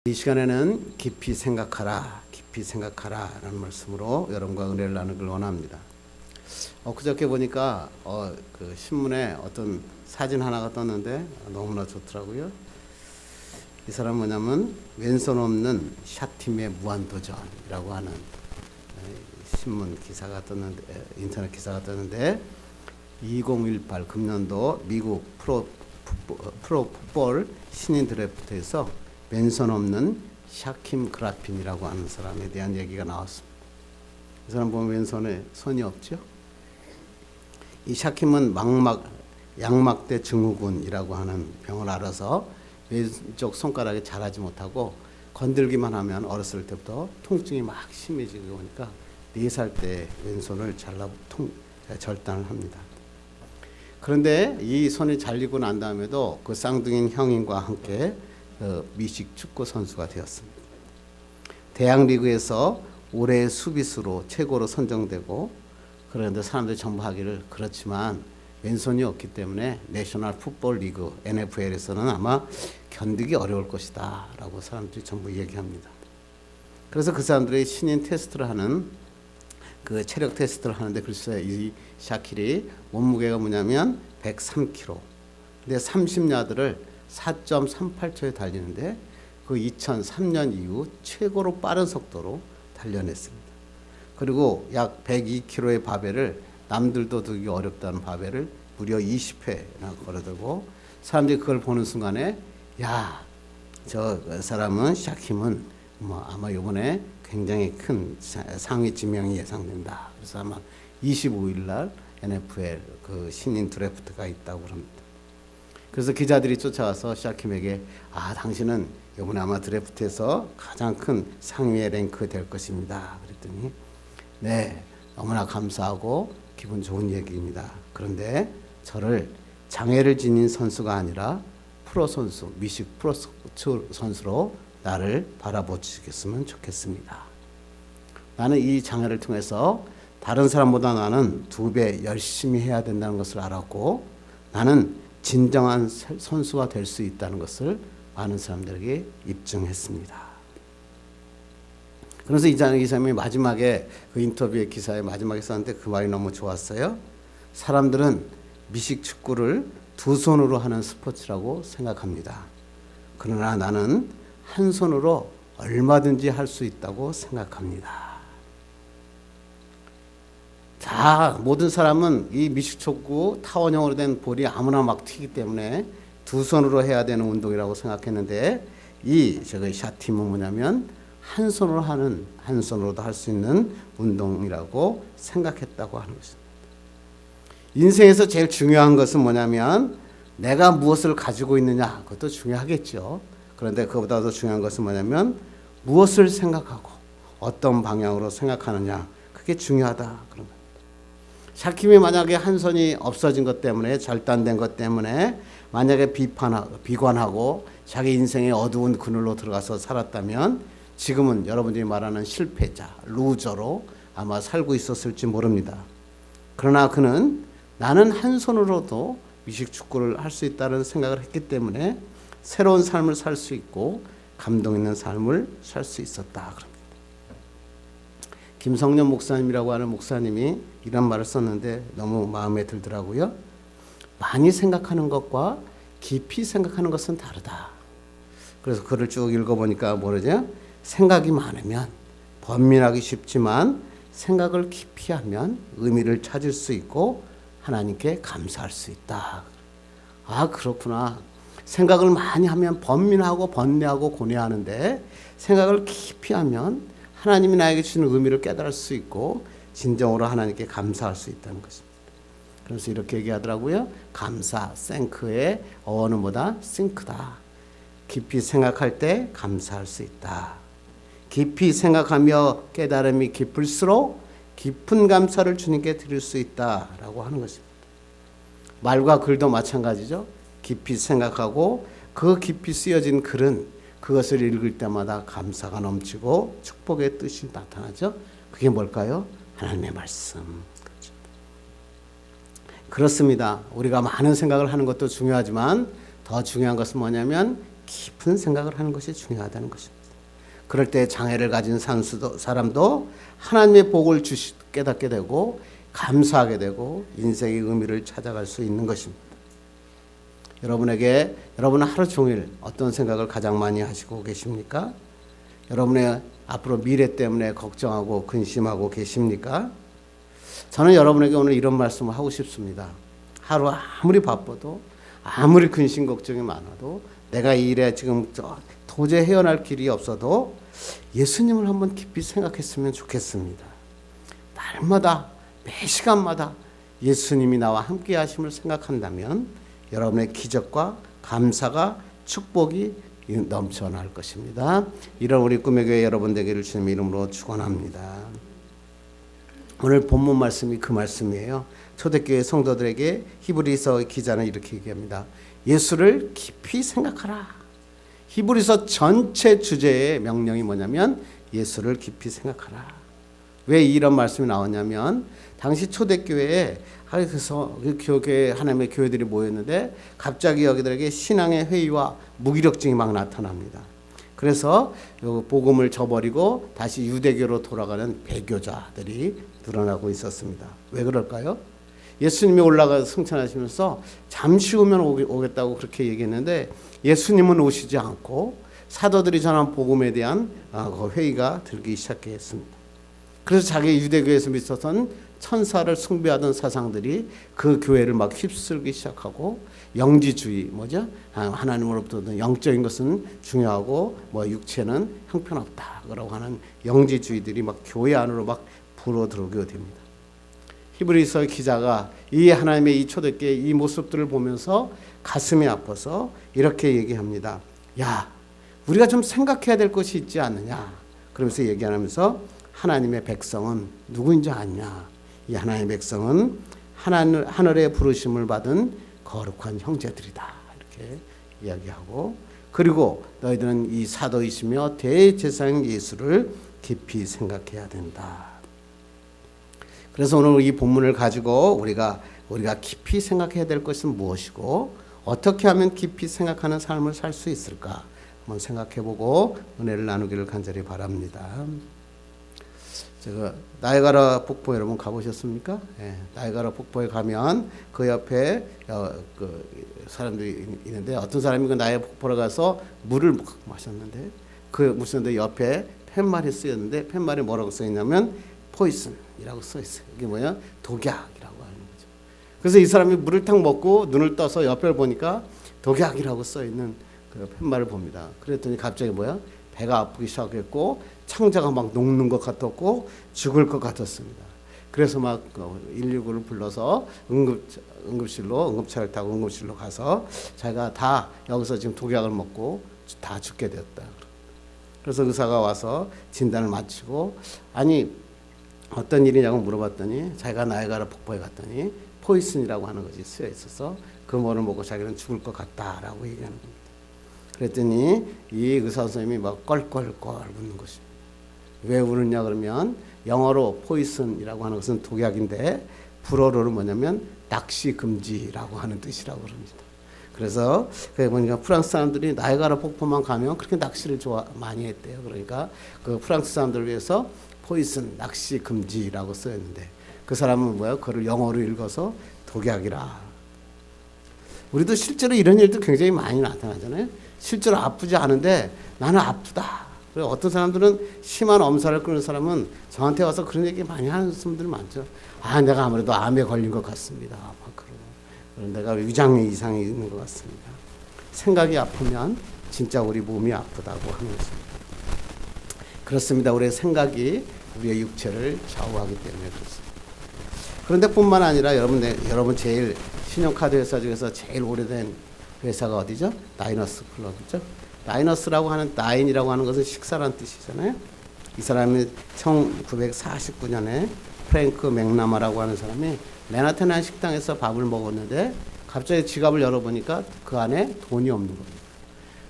이 시간에는 깊이 생각하라, 깊이 생각하라 라는 말씀으로 여러분과 은혜를 나누길 원합니다. 그저께 보니까 그 신문에 어떤 사진 하나가 떴는데 너무나 좋더라고요. 이 사람 뭐냐면 왼손 없는 샤팀의 무한도전이라고 하는 신문 기사가 떴는데, 인터넷 기사가 떴는데 2018 금년도 미국 프로 풋볼 신인 드래프트에서 왼손 없는 샤킴 그라핀이라고 하는 사람에 대한 얘기가 나왔습니다. 이 사람 보면 왼손에 손이 없죠. 이 샤킴은 양막대 증후군이라고 하는 병을 앓아서 왼쪽 손가락이 자라지 못하고 건들기만 하면 어렸을 때부터 통증이 막 심해지고 오니까 4살 때 왼손을 절단을 합니다. 그런데 이 손이 잘리고 난 다음에도 그 쌍둥이인 형님과 함께 미식 축구 선수가 되었습니다. 대학리그에서 올해의 수비수로 최고로 선정되고, 그런데 사람들이 전부 하기를 그렇지만 왼손이 없기 때문에 내셔널 풋볼 리그 NFL에서는 아마 견디기 어려울 것이다 라고 사람들이 전부 얘기합니다. 그래서 그 사람들이 신인 테스트를 하는 그 체력 테스트를 하는데, 글쎄 이 샤킬이 몸무게가 뭐냐면 103kg, 근데 30야드를 4.38초에 달리는데 그 2003년 이후 최고로 빠른 속도로 달려냈습니다. 그리고 약 102kg의 바벨을, 남들도 들기 어렵다는 바벨을 무려 20회나 걸어들고, 사람들이 그걸 보는 순간에 야, 저 사람은 샤킴은 아마 이번에 굉장히 큰 상위 지명이 예상된다. 그래서 아마 25일 날 NFL 그 신인 드래프트가 있다고 합니다. 그래서 기자들이 쫓아와서 샤킴에게 당신은 이번에 아마 드래프트에서 가장 큰 상위의 랭크 될 것입니다. 그랬더니 네, 너무나 감사하고 기분 좋은 얘기입니다. 그런데 저를 장애를 지닌 선수가 아니라 프로 선수, 미식 프로 선수로 나를 바라보시겠으면 좋겠습니다. 나는 이 장애를 통해서 다른 사람보다 나는 2배 열심히 해야 된다는 것을 알았고, 나는 진정한 선수가 될 수 있다는 것을 많은 사람들에게 입증했습니다. 그래서 이 사람이 마지막에 그 인터뷰의 기사의 마지막에 썼는데 그 말이 너무 좋았어요. 사람들은 미식 축구를 2손으로 하는 스포츠라고 생각합니다. 그러나 나는 한 손으로 얼마든지 할 수 있다고 생각합니다. 자, 모든 사람은 이 미식축구 타원형으로 된 볼이 아무나 막 튀기 때문에 2손으로 해야 되는 운동이라고 생각했는데, 저기 샤팀은 뭐냐면 한 손으로도 할 수 있는 운동이라고 생각했다고 하는 것입니다. 인생에서 제일 중요한 것은 뭐냐면 내가 무엇을 가지고 있느냐, 그것도 중요하겠죠. 그런데 그보다 더 중요한 것은 뭐냐면 무엇을 생각하고 어떤 방향으로 생각하느냐, 그게 중요하다 그런 겁니다. 샤킴이 만약에 한 손이 없어진 것 때문에, 절단된 것 때문에 만약에 비관하고 자기 인생의 어두운 그늘로 들어가서 살았다면 지금은 여러분들이 말하는 실패자, 루저로 아마 살고 있었을지 모릅니다. 그러나 그는 나는 한 손으로도 미식축구를 할 수 있다는 생각을 했기 때문에 새로운 삶을 살 수 있고 감동 있는 삶을 살 수 있었다 그럽니다. 김성년 목사님이라고 하는 목사님이 이런 말을 썼는데 너무 마음에 들더라고요. 많이 생각하는 것과 깊이 생각하는 것은 다르다. 그래서 글을 쭉 읽어보니까 뭐라죠? 생각이 많으면 번민하기 쉽지만 생각을 깊이 하면 의미를 찾을 수 있고 하나님께 감사할 수 있다. 그렇구나. 생각을 많이 하면 번민하고 번뇌하고 고뇌하는데 생각을 깊이 하면 하나님이 나에게 주는 의미를 깨달을 수 있고 진정으로 하나님께 감사할 수 있다는 것입니다. 그래서 이렇게 얘기하더라고요. 감사, thank의 어원은 뭐다? think다. 깊이 생각할 때 감사할 수 있다. 깊이 생각하며 깨달음이 깊을수록 깊은 감사를 주님께 드릴 수 있다라고 하는 것입니다. 말과 글도 마찬가지죠. 깊이 생각하고 그 깊이 쓰여진 글은 그것을 읽을 때마다 감사가 넘치고 축복의 뜻이 나타나죠. 그게 뭘까요? 하나님의 말씀. 그렇습니다. 우리가 많은 생각을 하는 것도 중요하지만 더 중요한 것은 뭐냐면 깊은 생각을 하는 것이 중요하다는 것입니다. 그럴 때 장애를 가진 사람도 하나님의 복을 깨닫게 되고 감사하게 되고 인생의 의미를 찾아갈 수 있는 것입니다. 여러분은 하루 종일 어떤 생각을 가장 많이 하시고 계십니까? 여러분의 앞으로 미래 때문에 걱정하고 근심하고 계십니까? 저는 여러분에게 오늘 이런 말씀을 하고 싶습니다. 하루 아무리 바빠도 아무리 근심 걱정이 많아도 내가 이 일에 지금 도저히 헤어날 길이 없어도 예수님을 한번 깊이 생각했으면 좋겠습니다. 날마다 매 시간마다 예수님이 나와 함께 하심을 생각한다면 여러분의 기적과 감사가 축복이 넘쳐날 것입니다. 이런 우리 꿈의 교회 여러분 되기를 주님의 이름으로 축원합니다. 오늘 본문 말씀이 그 말씀이에요. 초대교회 성도들에게 히브리서 기자는 이렇게 얘기합니다. 예수를 깊이 생각하라. 히브리서 전체 주제의 명령이 뭐냐면 예수를 깊이 생각하라. 왜 이런 말씀이 나왔냐면 당시 초대교회에 그래서 교회 하나님의 교회들이 모였는데 갑자기 여기들에게 신앙의 회의와 무기력증이 막 나타납니다. 그래서 복음을 저버리고 다시 유대교로 돌아가는 배교자들이 늘어나고 있었습니다. 왜 그럴까요? 예수님이 올라가서 승천하시면서 잠시 후면 오겠다고 그렇게 얘기했는데 예수님은 오시지 않고 사도들이 전한 복음에 대한 회의가 들기 시작했습니다. 그래서 자기 유대교에서 믿었던 천사를 숭배하던 사상들이 그 교회를 막 휩쓸기 시작하고 영지주의 하나님으로부터 영적인 것은 중요하고 육체는 형편없다라고 하는 영지주의들이 막 교회 안으로 막 불어들어오게 됩니다. 히브리서 기자가 이 하나님의 이 초대교회 이 모습들을 보면서 가슴이 아파서 이렇게 얘기합니다. 야, 우리가 좀 생각해야 될 것이 있지 않느냐. 그러면서 얘기하면서 하나님의 백성은 누구인지 아냐. 이 하나님의 백성은 하늘의 부르심을 받은 거룩한 형제들이다. 이렇게 이야기하고 그리고 너희들은 이 사도이시며 대제사장 예수를 깊이 생각해야 된다. 그래서 오늘 이 본문을 가지고 우리가 깊이 생각해야 될 것은 무엇이고 어떻게 하면 깊이 생각하는 삶을 살 수 있을까 한번 생각해보고 은혜를 나누기를 간절히 바랍니다. 제가 나이아가라 폭포 여러분 가보셨습니까? 예, 나이아가라 폭포에 가면 그 옆에 그 사람들이 있는데 어떤 사람이 그 나이아가라 폭포에 가서 물을 막 마셨는데 그 무슨데 옆에 팻말이 쓰였는데 팻말이 뭐라고 써있냐면 포이슨이라고 써있어요. 이게 뭐야? 독약이라고 하는 거죠. 그래서 이 사람이 물을 탁 먹고 눈을 떠서 옆을 보니까 독약이라고 써있는 그 팻말을 봅니다. 그랬더니 갑자기 뭐야? 배가 아프기 시작했고 창자가 막 녹는 것 같았고 죽을 것 같았습니다. 그래서 막 119를 불러서 응급차를 타고 응급실로 가서 자기가 다 여기서 지금 독약을 먹고 다 죽게 되었다. 그래서 의사가 와서 진단을 마치고 아니 어떤 일이냐고 물어봤더니 자기가 나이아가라 폭포에 갔더니 포이슨이라고 하는 것이 쓰여 있어서 그 뭐를 먹고 자기는 죽을 것 같다라고 얘기하는 겁니다. 그랬더니 이 의사 선생님이 막 껄껄껄 웃는 것입니다. 왜 우느냐 그러면 영어로 포이슨이라고 하는 것은 독약인데 불어로는 뭐냐면 낚시 금지라고 하는 뜻이라고 그럽니다. 그래서 그게 보니까 프랑스 사람들이 나이아가라 폭포만 가면 그렇게 낚시를 많이 했대요. 그러니까 그 프랑스 사람들을 위해서 포이슨 낚시 금지라고 써있는데 그 사람은 뭐야? 그걸 영어로 읽어서 독약이라. 우리도 실제로 이런 일도 굉장히 많이 나타나잖아요. 실제로 아프지 않은데 나는 아프다. 그리고 어떤 사람들은 심한 엄살을 끄는 사람은 저한테 와서 그런 얘기 많이 하는 분들 많죠. 아, 내가 아무래도 암에 걸린 것 같습니다. 막 그러고 내가 위장의 이상이 있는 것 같습니다. 생각이 아프면 진짜 우리 몸이 아프다고 하는 것입니다. 그렇습니다. 우리의 생각이 우리의 육체를 좌우하기 때문에 그렇습니다. 그런데 뿐만 아니라 여러분 제일 신용카드 회사 중에서 제일 오래된 회사가 어디죠? 나이너스 클럽이죠. 나이너스라고 하는 나인이라고 하는 것은 식사라는 뜻이잖아요. 이 사람이 1949년에 프랭크 맥나마라고 하는 사람이 맨하탄 한 식당에서 밥을 먹었는데 갑자기 지갑을 열어보니까 그 안에 돈이 없는 겁니다.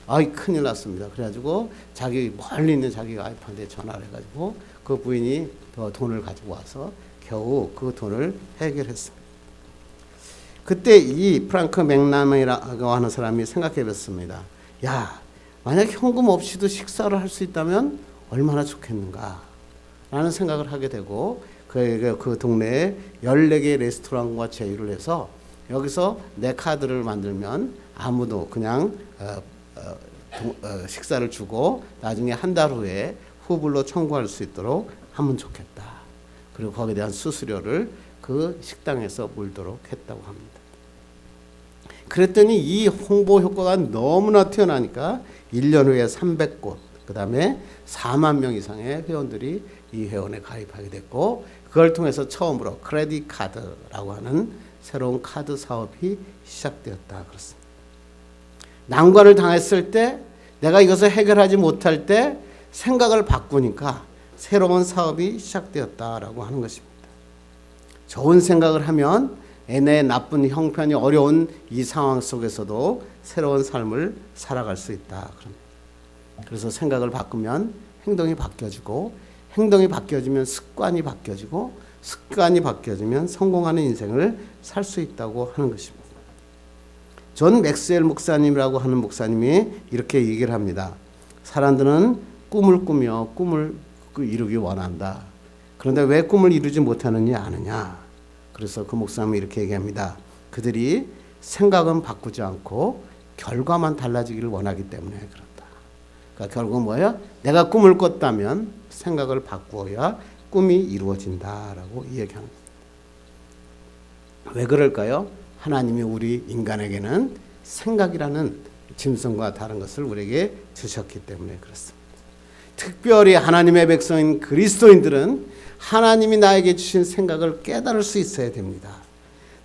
아이 큰일 났습니다. 그래가지고 자기 멀리 있는 자기 와이프한테 전화를 해가지고 그 부인이 돈을 가지고 와서 겨우 그 돈을 해결했습니다. 그때 이 프랑크 맥나마라고 하는 사람이 생각해봤습니다. 야, 만약 현금 없이도 식사를 할 수 있다면 얼마나 좋겠는가 라는 생각을 하게 되고 그 동네에 14개의 레스토랑과 제휴를 해서 여기서 내 카드를 만들면 아무도 그냥 식사를 주고 나중에 한 달 후에 후불로 청구할 수 있도록 하면 좋겠다. 그리고 거기에 대한 수수료를 그 식당에서 물도록 했다고 합니다. 그랬더니 이 홍보 효과가 너무나 뛰어나니까 1년 후에 300곳, 그 다음에 4만 명 이상의 회원들이 이 회원에 가입하게 됐고, 그걸 통해서 처음으로 크레딧 카드라고 하는 새로운 카드 사업이 시작되었다 그렇습니다. 난관을 당했을 때, 내가 이것을 해결하지 못할 때 생각을 바꾸니까 새로운 사업이 시작되었다라고 하는 것입니다. 좋은 생각을 하면 내 나쁜 형편이 어려운 이 상황 속에서도 새로운 삶을 살아갈 수 있다. 그래서 생각을 바꾸면 행동이 바뀌어지고, 행동이 바뀌어지면 습관이 바뀌어지고, 습관이 바뀌어지면 성공하는 인생을 살 수 있다고 하는 것입니다. 존 맥스웰 목사님이라고 하는 목사님이 이렇게 얘기를 합니다. 사람들은 꿈을 꾸며 꿈을 이루기 원한다. 그런데 왜 꿈을 이루지 못하느냐 아느냐. 그래서 그 목사님이 이렇게 얘기합니다. 그들이 생각은 바꾸지 않고 결과만 달라지기를 원하기 때문에 그렇다. 그러니까 결국은 뭐예요? 내가 꿈을 꿨다면 생각을 바꾸어야 꿈이 이루어진다라고 이야기합니다. 왜 그럴까요? 하나님이 우리 인간에게는 생각이라는 짐승과 다른 것을 우리에게 주셨기 때문에 그렇습니다. 특별히 하나님의 백성인 그리스도인들은 하나님이 나에게 주신 생각을 깨달을 수 있어야 됩니다.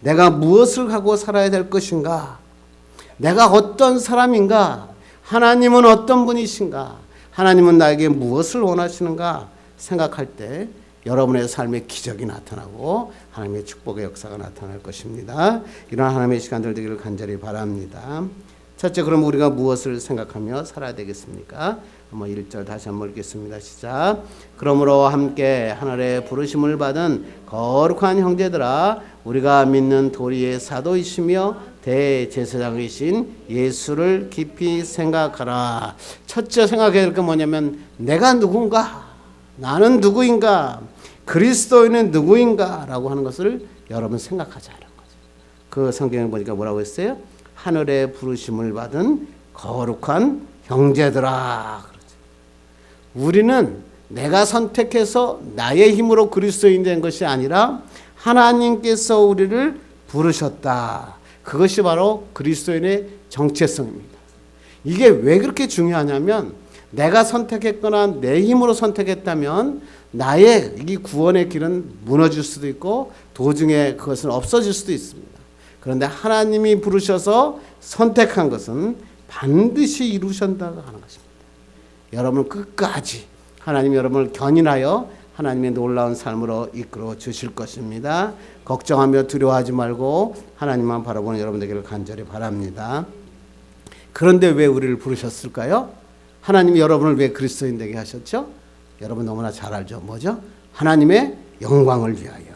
내가 무엇을 하고 살아야 될 것인가? 내가 어떤 사람인가? 하나님은 어떤 분이신가? 하나님은 나에게 무엇을 원하시는가? 생각할 때 여러분의 삶에 기적이 나타나고 하나님의 축복의 역사가 나타날 것입니다. 이런 하나님의 시간들 되기를 간절히 바랍니다. 첫째, 그럼 우리가 무엇을 생각하며 살아야 되겠습니까? 한번 1절 다시 한번 읽겠습니다. 시작. 그러므로 함께 하늘의 부르심을 받은 거룩한 형제들아, 우리가 믿는 도리의 사도이시며 대제사장이신 예수를 깊이 생각하라. 첫째 생각해야 될 게 뭐냐면 내가 누군가? 나는 누구인가? 그리스도인은 누구인가? 라고 하는 것을 여러분 생각하자는 거죠. 그 성경에 보니까 뭐라고 했어요? 하늘의 부르심을 받은 거룩한 형제들아. 그렇죠. 우리는 내가 선택해서 나의 힘으로 그리스도인 된 것이 아니라 하나님께서 우리를 부르셨다. 그것이 바로 그리스도인의 정체성입니다. 이게 왜 그렇게 중요하냐면 내가 선택했거나 내 힘으로 선택했다면 나의 이 구원의 길은 무너질 수도 있고 도중에 그것은 없어질 수도 있습니다. 그런데 하나님이 부르셔서 선택한 것은 반드시 이루신다고 하는 것입니다. 여러분 끝까지 하나님이 여러분을 견인하여 하나님의 놀라운 삶으로 이끌어 주실 것입니다. 걱정하며 두려워하지 말고 하나님만 바라보는 여러분 되기를 간절히 바랍니다. 그런데 왜 우리를 부르셨을까요? 하나님이 여러분을 왜 그리스도인 되게 하셨죠? 여러분 너무나 잘 알죠. 뭐죠? 하나님의 영광을 위하여.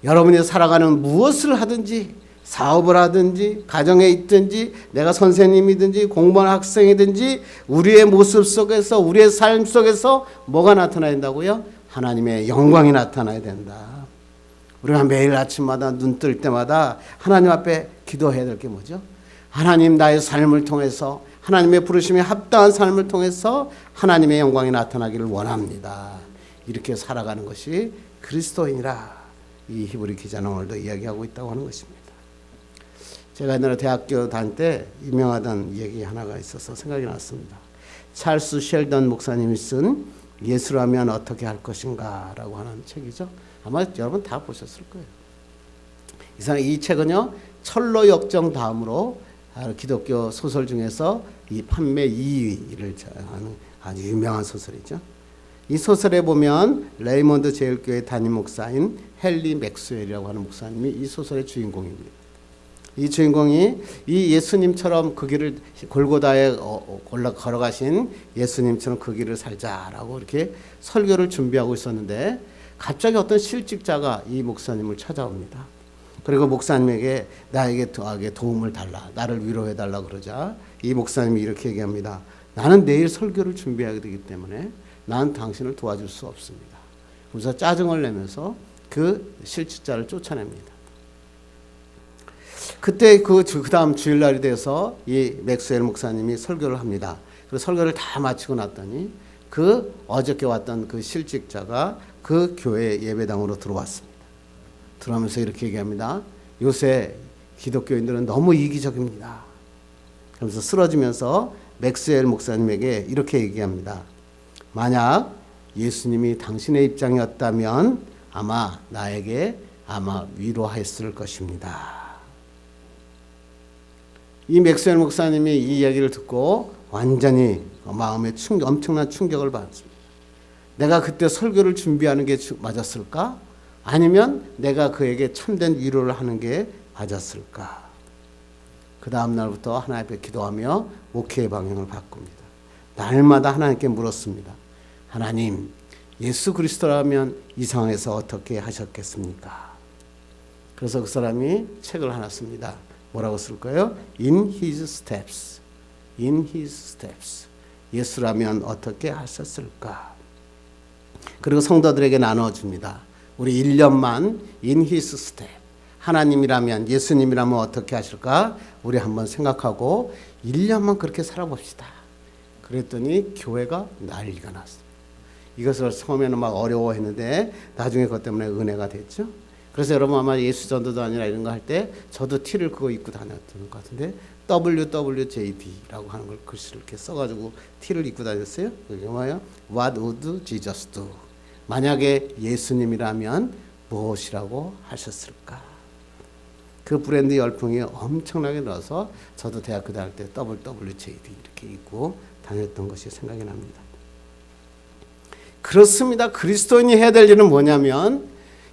여러분이 살아가는 무엇을 하든지, 사업을 하든지, 가정에 있든지, 내가 선생님이든지, 공부하는 학생이든지, 우리의 모습 속에서, 우리의 삶 속에서 뭐가 나타나야 된다고요? 하나님의 영광이 나타나야 된다. 우리가 매일 아침마다 눈 뜰 때마다 하나님 앞에 기도해야 될 게 뭐죠? 하나님, 나의 삶을 통해서, 하나님의 부르심에 합당한 삶을 통해서 하나님의 영광이 나타나기를 원합니다. 이렇게 살아가는 것이 그리스도인이라 이 히브리 기자는 오늘도 이야기하고 있다고 하는 것입니다. 제가 옛날에 대학교 다닐 때 유명하던 얘기 하나가 있어서 생각이 났습니다. 찰스 셸던 목사님이 쓴 예수라면 어떻게 할 것인가 라고 하는 책이죠. 아마 여러분 다 보셨을 거예요. 이 책은요, 철로 역정 다음으로 기독교 소설 중에서 이 판매 2위를 하는 아주 유명한 소설이죠. 이 소설에 보면 레이먼드 제일교회 담임 목사인 헨리 맥스웰이라고 하는 목사님이 이 소설의 주인공입니다. 이 주인공이 이 예수님처럼 그 길을 골고다에 걸어가신 예수님처럼 그 길을 살자라고 이렇게 설교를 준비하고 있었는데 갑자기 어떤 실직자가 이 목사님을 찾아옵니다. 그리고 목사님에게 나에게 도움을 달라, 나를 위로해 달라 그러자 이 목사님이 이렇게 얘기합니다. 나는 내일 설교를 준비하게 되기 때문에 난 당신을 도와줄 수 없습니다. 그래서 짜증을 내면서 그 실직자를 쫓아냅니다. 그때 그 다음 주일날이 돼서 이 맥스웰 목사님이 설교를 합니다. 그래서 설교를 다 마치고 났더니 그 어저께 왔던 그 실직자가 그 교회 예배당으로 들어왔습니다. 들어오면서 이렇게 얘기합니다. 요새 기독교인들은 너무 이기적입니다. 그러면서 쓰러지면서 맥스웰 목사님에게 이렇게 얘기합니다. 만약 예수님이 당신의 입장이었다면 나에게 위로했을 것입니다. 이 맥스웰 목사님이 이 이야기를 듣고 완전히 마음에 엄청난 충격을 받았습니다. 내가 그때 설교를 준비하는 게 맞았을까? 아니면 내가 그에게 참된 위로를 하는 게 맞았을까? 그 다음 날부터 하나님 앞에 기도하며 목회의 방향을 바꿉니다. 날마다 하나님께 물었습니다. 하나님, 예수 그리스도라면 이 상황에서 어떻게 하셨겠습니까? 그래서 그 사람이 책을 하나 씁니다. 뭐라고 쓸까요? In his steps. In his steps. 예수라면 어떻게 하셨을까? 그리고 성도들에게 나눠줍니다. 우리 1년만 in his step. 하나님이라면, 예수님이라면 어떻게 하실까? 우리 한번 생각하고 1년만 그렇게 살아봅시다. 그랬더니 교회가 난리가 났어요. 이것을 처음에는 막 어려워했는데 나중에 그것 때문에 은혜가 됐죠. 그래서 여러분 아마 예수 전도도 아니라 이런 거 할 때 저도 티를 그거 입고 다녔던 것 같은데 WWJD라고 하는 걸 글씨를 이렇게 써가지고 티를 입고 다녔어요. 그게 뭐예요? What would Jesus do? 만약에 예수님이라면 무엇이라고 하셨을까? 그 브랜드 열풍이 엄청나게 나서 저도 대학교 다닐 때 WWJD 이렇게 입고 다녔던 것이 생각이 납니다. 그렇습니다. 그리스도인이 해야 될 일은 뭐냐면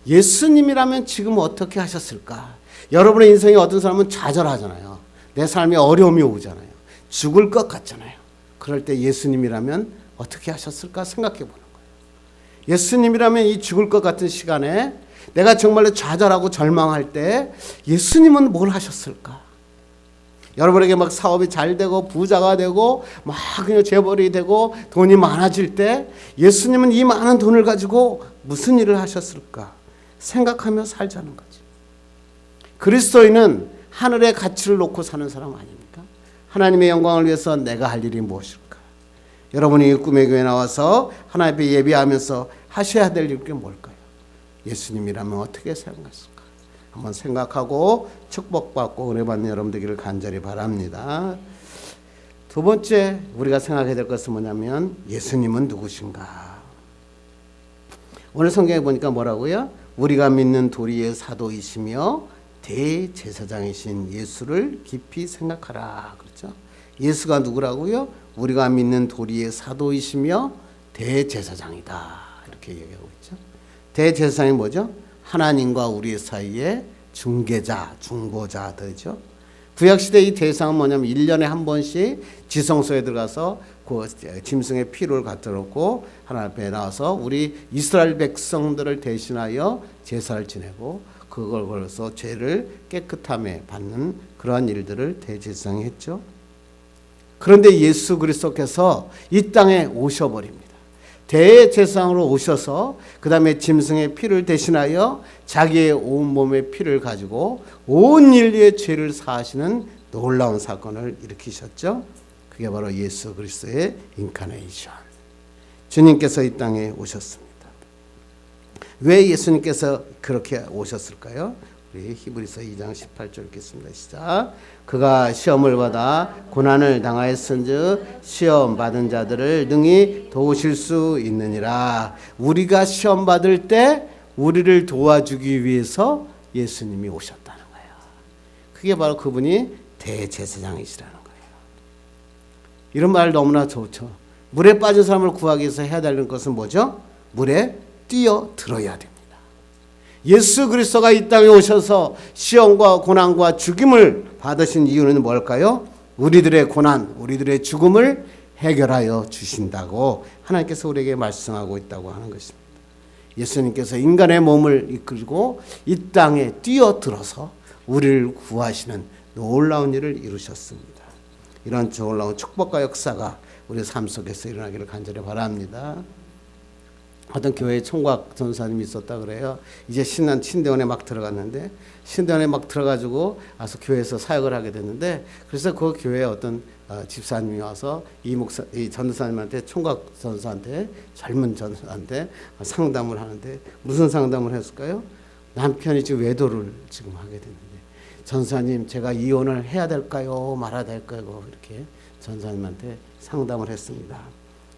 예수님이라면 지금 어떻게 하셨을까? 여러분의 인생에 어떤 사람은 좌절하잖아요. 내 삶에 어려움이 오잖아요. 죽을 것 같잖아요. 그럴 때 예수님이라면 어떻게 하셨을까 생각해 보는 거예요. 예수님이라면 이 죽을 것 같은 시간에 내가 정말로 좌절하고 절망할 때 예수님은 뭘 하셨을까? 여러분에게 막 사업이 잘 되고 부자가 되고 막 그냥 재벌이 되고 돈이 많아질 때 예수님은 이 많은 돈을 가지고 무슨 일을 하셨을까? 생각하며 살자는 거지. 그리스도인은 하늘의 가치를 놓고 사는 사람 아닙니까? 하나님의 영광을 위해서 내가 할 일이 무엇일까? 여러분이 꿈의 교회에 나와서 하나님 앞에 예배하면서 하셔야 될 일이 뭘까요? 예수님이라면 어떻게 생각하실까? 한번 생각하고 축복받고 은혜받는 여러분 되기를 간절히 바랍니다. 두 번째 우리가 생각해야 될 것은 뭐냐면 예수님은 누구신가? 오늘 성경에 보니까 뭐라고요? 우리가 믿는 도리의 사도이시며 대제사장이신 예수를 깊이 생각하라. 그렇죠? 예수가 누구라고요? 우리가 믿는 도리의 사도이시며 대제사장이다. 이렇게 얘기하고 있죠. 대제사장이 뭐죠? 하나님과 우리 사이의 중개자, 중보자들이죠. 구약시대 이 대상은 뭐냐면 1년에 한 번씩 지성소에 들어가서 그 짐승의 피를 갖다 놓고 하나님 앞에 나와서 우리 이스라엘 백성들을 대신하여 제사를 지내고 그걸 걸어서 죄를 깨끗함에 받는 그러한 일들을 대제사장이 했죠. 그런데 예수 그리스도께서 이 땅에 오셔버립니다. 대제사장으로 오셔서 그 다음에 짐승의 피를 대신하여 자기의 온 몸의 피를 가지고 온 인류의 죄를 사하시는 놀라운 사건을 일으키셨죠. 그게 바로 예수 그리스도의 인카네이션. 주님께서 이 땅에 오셨습니다. 왜 예수님께서 그렇게 오셨을까요? 우리 히브리서 2장 18절 읽겠습니다. 시작. 그가 시험을 받아 고난을 당하였은즉 시험 받은 자들을 능히 도우실 수 있느니라. 우리가 시험 받을 때 우리를 도와주기 위해서 예수님이 오셨다는 거예요. 그게 바로 그분이 대제사장이시라는 거예요. 이런 말 너무나 좋죠. 물에 빠진 사람을 구하기 위해서 해야 되는 것은 뭐죠? 물에 뛰어들어야 됩니다. 예수 그리스도가 이 땅에 오셔서 시험과 고난과 죽임을 받으신 이유는 뭘까요? 우리들의 고난, 우리들의 죽음을 해결하여 주신다고 하나님께서 우리에게 말씀하고 있다고 하는 것입니다. 예수님께서 인간의 몸을 이끌고 이 땅에 뛰어들어서 우리를 구하시는 놀라운 일을 이루셨습니다. 이런 놀라운 축복과 역사가 우리 삶 속에서 일어나기를 간절히 바랍니다. 어떤 교회에 총각 전사님이 있었다 그래요. 이제 신대원에 막 들어갔는데 신대원에 막 들어가지고 와서 교회에서 사역을 하게 됐는데 그래서 그 교회에 어떤 집사님이 와서 이 전사님한테 총각 전사한테 젊은 전사한테 상담을 하는데 무슨 상담을 했을까요? 남편이 지금 외도를 지금 하게 됐는데 전사님 제가 이혼을 해야 될까요? 말아야 될까요? 이렇게 전사님한테 상담을 했습니다.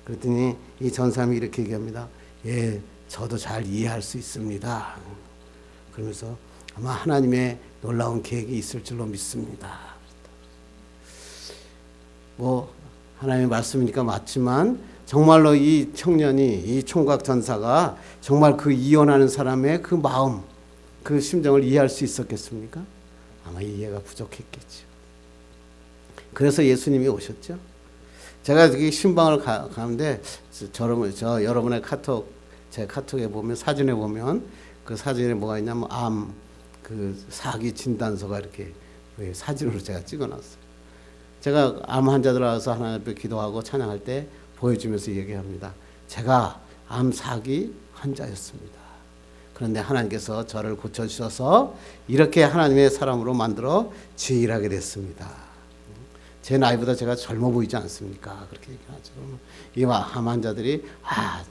그랬더니 이 전사님이 이렇게 얘기합니다. 예, 저도 잘 이해할 수 있습니다. 그러면서 아마 하나님의 놀라운 계획이 있을 줄로 믿습니다. 뭐 하나님의 말씀이니까 맞지만 정말로 이 청년이 이 총각 전사가 정말 그 이혼하는 사람의 그 마음, 그 심정을 이해할 수 있었겠습니까? 아마 이해가 부족했겠죠. 그래서 예수님이 오셨죠. 제가 여기 신방을 가는데 저 여러분의 제 카톡에 보면 사진에 보면 그 사진에 뭐가 있냐면 암 그 사기 진단서가 이렇게 사진으로 제가 찍어놨어요. 제가 암 환자들 와서 하나님 앞에 기도하고 찬양할 때 보여주면서 얘기합니다. 제가 암 사기 환자였습니다. 그런데 하나님께서 저를 고쳐주셔서 이렇게 하나님의 사람으로 만들어 주일하게 됐습니다. 제 나이보다 제가 젊어 보이지 않습니까? 그렇게 얘기하죠. 이 암 환자들이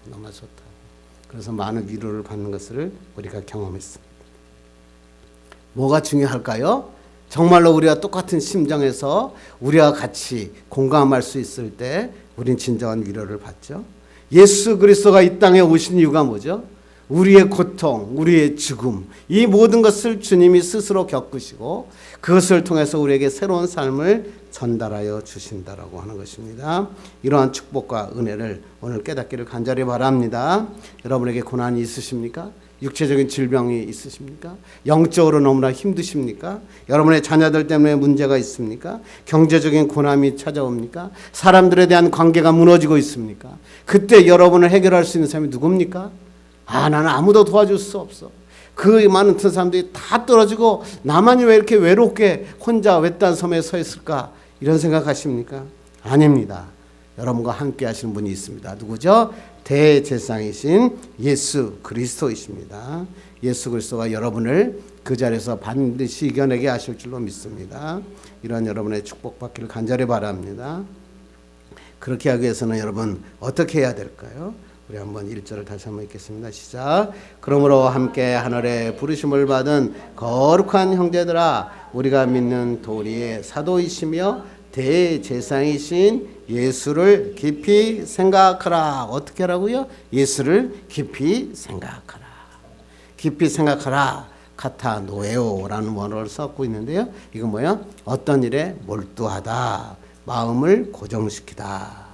너무 좋다. 그래서 많은 위로를 받는 것을 우리가 경험했습니다. 뭐가 중요할까요? 정말로 우리가 똑같은 심정에서 우리와 같이 공감할 수 있을 때 우린 진정한 위로를 받죠. 예수 그리스도가 이 땅에 오신 이유가 뭐죠? 우리의 고통, 우리의 죽음, 이 모든 것을 주님이 스스로 겪으시고 그것을 통해서 우리에게 새로운 삶을 전달하여 주신다라고 하는 것입니다. 이러한 축복과 은혜를 오늘 깨닫기를 간절히 바랍니다. 여러분에게 고난이 있으십니까? 육체적인 질병이 있으십니까? 영적으로 너무나 힘드십니까? 여러분의 자녀들 때문에 문제가 있습니까? 경제적인 고난이 찾아옵니까? 사람들에 대한 관계가 무너지고 있습니까? 그때 여러분을 해결할 수 있는 사람이 누굽니까? 나는 아무도 도와줄 수 없어. 그 많은 사람들이 다 떨어지고 나만이 왜 이렇게 외롭게 혼자 외딴 섬에 서 있을까? 이런 생각하십니까? 아닙니다. 여러분과 함께 하시는 분이 있습니다. 누구죠? 대제사장이신 예수 그리스도이십니다. 예수 그리스도가 여러분을 그 자리에서 반드시 이겨내게 하실 줄로 믿습니다. 이런 여러분의 축복받기를 간절히 바랍니다. 그렇게 하기 위해서는 여러분 어떻게 해야 될까요? 우리 한번 1절을 다시 한번 읽겠습니다. 시작. 그러므로 함께 하늘에 부르심을 받은 거룩한 형제들아, 우리가 믿는 도리의 사도이시며 대제사장이신 예수를 깊이 생각하라. 어떻게 하라고요? 예수를 깊이 생각하라. 깊이 생각하라. 카타노에오라는 원어를 썼고 있는데요. 이건 뭐예요? 어떤 일에 몰두하다. 마음을 고정시키다.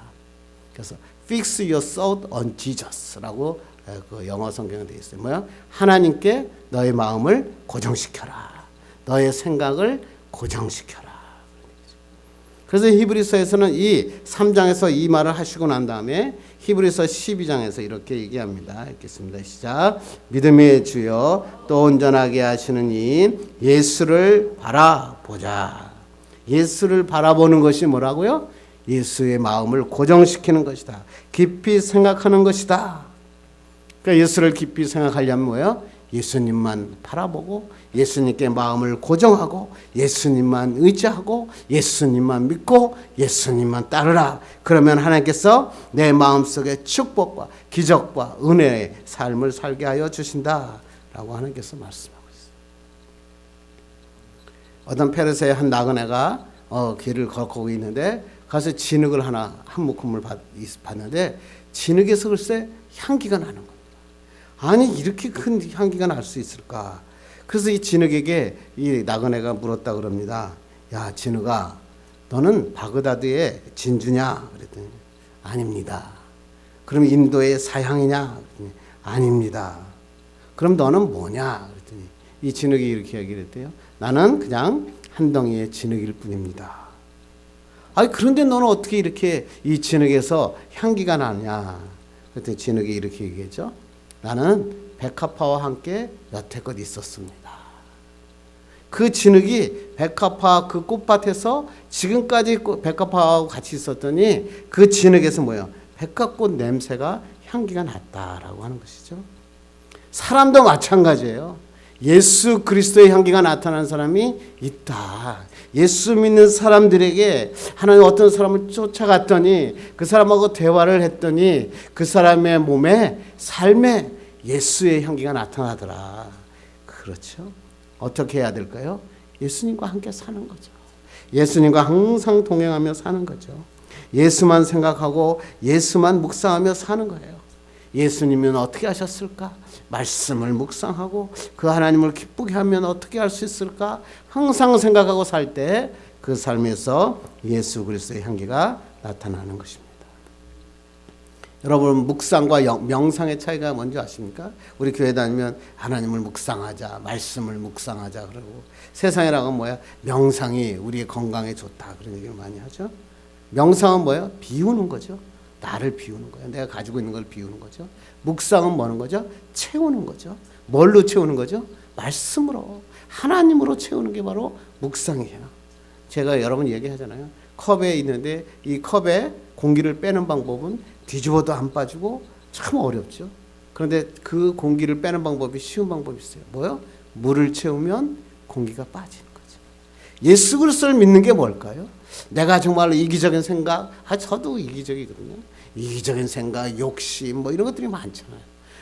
그래서 Fix your thought on Jesus라고 그 영어 성경에 되어 있어요. 뭐야? 하나님께 너의 마음을 고정시켜라. 너의 생각을 고정시켜라. 그래서 히브리서에서는 이 3장에서 이 말을 하시고 난 다음에 히브리서 12장에서 이렇게 얘기합니다. 읽겠습니다. 시작. 믿음의 주여 또 온전하게 하시는 이 예수를 바라보자. 예수를 바라보는 것이 뭐라고요? 예수의 마음을 고정시키는 것이다. 깊이 생각하는 것이다. 그러니까 예수를 깊이 생각하려면 뭐예요? 예수님만 바라보고 예수님께 마음을 고정하고 예수님만 의지하고 예수님만 믿고 예수님만 따르라. 그러면 하나님께서 내 마음속에 축복과 기적과 은혜의 삶을 살게 하여 주신다라고 하나님께서 말씀하고 있어요. 어떤 페르시아의 한 나그네가 길을 걷고 있는데 가서 진흙을 한 묶음을 봤는데 진흙에서 글쎄 향기가 나는 겁니다. 아니 이렇게 큰 향기가 날 수 있을까? 그래서 이 진흙에게 이 나그네가 물었다 그럽니다. 야 진흙아, 너는 바그다드의 진주냐? 그랬더니 아닙니다. 그럼 인도의 사향이냐? 그랬더니 아닙니다. 그럼 너는 뭐냐? 그랬더니 이 진흙이 이렇게 얘기를 했대요. 나는 그냥 한 덩이의 진흙일 뿐입니다. 아니 그런데 너는 어떻게 이렇게 이 진흙에서 향기가 나냐? 그랬더니 진흙이 이렇게 얘기했죠. 나는 백합화와 함께 여태껏 있었습니다. 그 진흙이 백합화 그 꽃밭에서 지금까지 백합화하고 같이 있었더니 그 진흙에서 뭐예요? 백합꽃 냄새가 향기가 났다라고 하는 것이죠. 사람도 마찬가지예요. 예수 그리스도의 향기가 나타나는 사람이 있다. 예수 믿는 사람들에게 하나님 어떤 사람을 쫓아갔더니 그 사람하고 대화를 했더니 그 사람의 몸에 삶에 예수의 향기가 나타나더라. 그렇죠. 어떻게 해야 될까요? 예수님과 함께 사는 거죠. 예수님과 항상 동행하며 사는 거죠. 예수만 생각하고 예수만 묵상하며 사는 거예요. 예수님은 어떻게 하셨을까? 말씀을 묵상하고 그 하나님을 기쁘게 하면 어떻게 할 수 있을까? 항상 생각하고 살 때 그 삶에서 예수 그리스도의 향기가 나타나는 것입니다. 여러분 묵상과 명상의 차이가 뭔지 아십니까? 우리 교회 다니면 하나님을 묵상하자, 말씀을 묵상하자 그러고 세상이라고 뭐야? 명상이 우리의 건강에 좋다 그런 얘기를 많이 하죠. 명상은 뭐야? 비우는 거죠. 나를 비우는 거예요. 내가 가지고 있는 걸 비우는 거죠. 묵상은 뭐는 거죠? 채우는 거죠. 뭘로 채우는 거죠? 말씀으로, 하나님으로 채우는 게 바로 묵상이에요. 제가 여러분 얘기하잖아요. 컵에 있는데 이 컵에 공기를 빼는 방법은 뒤집어도 안 빠지고 참 어렵죠. 그런데 그 공기를 빼는 방법이 쉬운 방법이 있어요. 뭐요? 물을 채우면 공기가 빠지는 거죠. 예수 그리스도를 믿는 게 뭘까요? 내가 정말로 이기적인 생각, 저도 이기적이거든요. 이기적인 생각, 욕심 뭐 이런 것들이 많잖아요.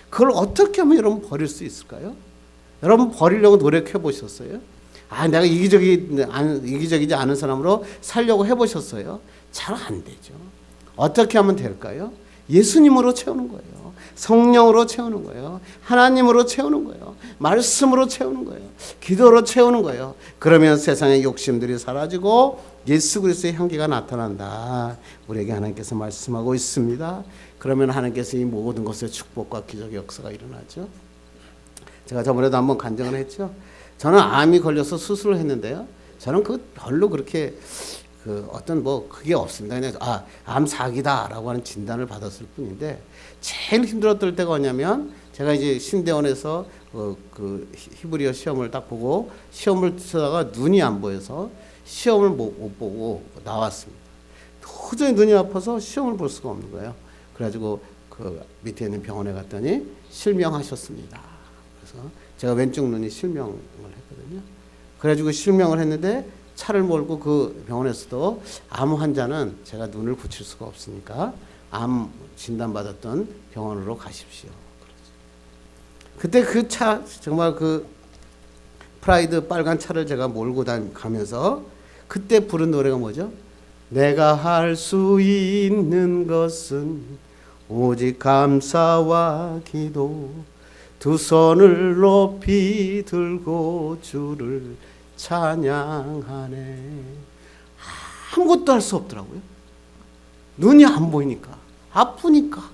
그걸 어떻게 하면 여러분 버릴 수 있을까요? 여러분 버리려고 노력해 보셨어요? 내가 이기적이지 않은 사람으로 살려고 해보셨어요? 잘 안 되죠. 어떻게 하면 될까요? 예수님으로 채우는 거예요. 성령으로 채우는 거예요. 하나님으로 채우는 거예요. 말씀으로 채우는 거예요. 기도로 채우는 거예요. 그러면 세상의 욕심들이 사라지고 예수 그리스도의 향기가 나타난다. 우리에게 하나님께서 말씀하고 있습니다. 그러면 하나님께서 이 모든 것의 축복과 기적의 역사가 일어나죠. 제가 저번에도 한번 간증을 했죠. 저는 암이 걸려서 수술을 했는데요. 저는 별로 그렇게 어떤 그게 없습니다. 그냥 암 사기다라고 하는 진단을 받았을 뿐인데 제일 힘들었던 때가 뭐냐면 제가 이제 신대원에서 그 히브리어 시험을 딱 보고 시험을 치다가 눈이 안 보여서 시험을 못 보고 나왔습니다. 도저히 눈이 아파서 시험을 볼 수가 없는 거예요. 그래가지고 그 밑에 있는 병원에 갔더니 실명하셨습니다. 그래서 제가 왼쪽 눈이 실명을 했거든요. 그래가지고 실명을 했는데 차를 몰고 그 병원에서도 암 환자는 제가 눈을 붙일 수가 없으니까 암 진단받았던 병원으로 가십시오. 그때 그 차 정말 그 프라이드 빨간 차를 제가 몰고 가면서 그때 부른 노래가 뭐죠? 내가 할 수 있는 것은 오직 감사와 기도 두 손을 높이 들고 주를 찬양하네. 아무것도 할 수 없더라고요. 눈이 안 보이니까 아프니까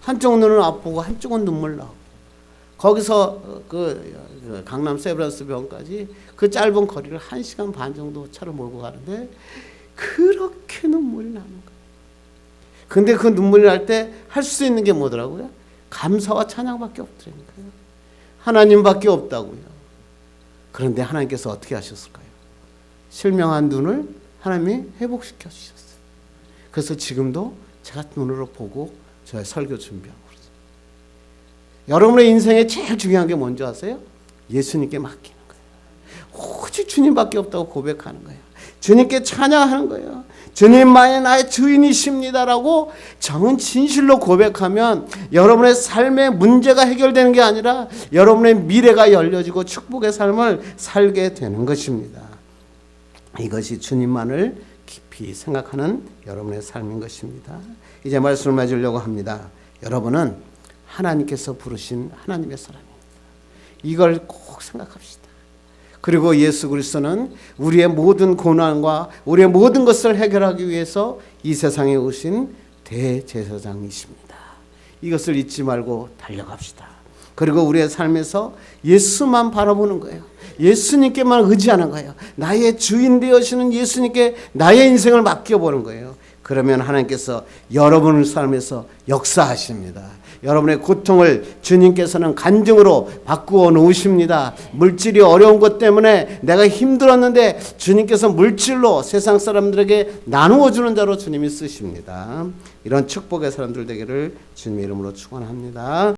한쪽 눈은 아프고 한쪽은 눈물 나고 거기서 그 강남 세브란스 병원까지 그 짧은 거리를 1시간 반 정도 차를 몰고 가는데 그렇게 눈물이 나는 거예요. 근데 그 눈물이 날 때 할 수 있는 게 뭐더라고요? 감사와 찬양밖에 없더라니까요. 하나님밖에 없다고요. 그런데 하나님께서 어떻게 하셨을까요? 실명한 눈을 하나님이 회복시켜 주셨어요. 그래서 지금도 제가 눈으로 보고 저의 설교 준비하고 그러죠. 여러분의 인생에 제일 중요한 게 뭔지 아세요? 예수님께 맡기는 거예요. 오직 주님밖에 없다고 고백하는 거예요. 주님께 찬양하는 거예요. 주님만이 나의 주인이십니다라고 정은 진실로 고백하면 여러분의 삶의 문제가 해결되는 게 아니라 여러분의 미래가 열려지고 축복의 삶을 살게 되는 것입니다. 이것이 주님만을 깊이 생각하는 여러분의 삶인 것입니다. 이제 말씀을 맺으려고 합니다. 여러분은 하나님께서 부르신 하나님의 사람입니다. 이걸 꼭 생각합시다. 그리고 예수 그리스도는 우리의 모든 고난과 우리의 모든 것을 해결하기 위해서 이 세상에 오신 대제사장이십니다. 이것을 잊지 말고 달려갑시다. 그리고 우리의 삶에서 예수만 바라보는 거예요. 예수님께만 의지하는 거예요. 나의 주인 되시는 예수님께 나의 인생을 맡겨보는 거예요. 그러면 하나님께서 여러분의 삶에서 역사하십니다. 여러분의 고통을 주님께서는 간증으로 바꾸어 놓으십니다. 물질이 어려운 것 때문에 내가 힘들었는데 주님께서 물질로 세상 사람들에게 나누어 주는 자로 주님이 쓰십니다. 이런 축복의 사람들 되기를 주님의 이름으로 축원합니다.